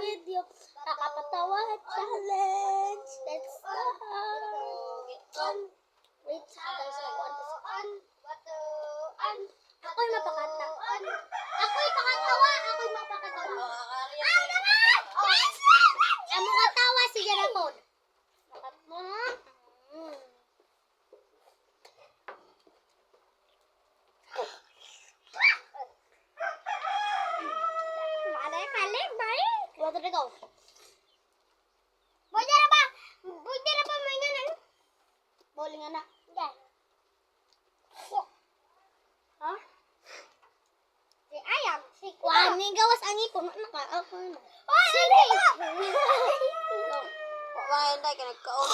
video. Nakapatawa challenge. Let's start. Wait, guys, I want this on. Ako'y mapakata. Ako'y pakatawa. Ako'y mapakatawa. Ay, naman! Amo katawa si Janakon. Nakat mo. Balik, balik. Water to go. Pwede na ba? Pwede na ba mainganan? Bowling anak. Yeah. Ha? Si ayam. Si Wani gawas ang ipon. Naka. Ako na. Oh, sige. Wala hindi ka nagkaon.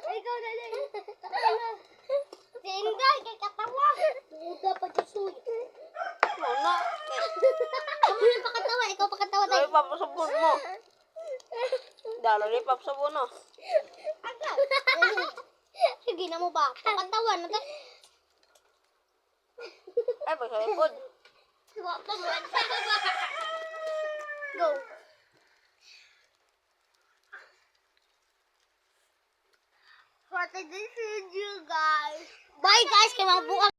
Ikaw na lang. Si Inday, kay katawa. Muda pa dyan suyo. Wala. Ako yung pakatawa, ikaw pakatawa tayo. Lollipop sabon mo. Lollipop sabon no. Agad. Sige na mo ba? Pakatawa na tayo. Ay, pagsalipod. Go. What did this video, guys? Bye, guys. Kaya mga bukas.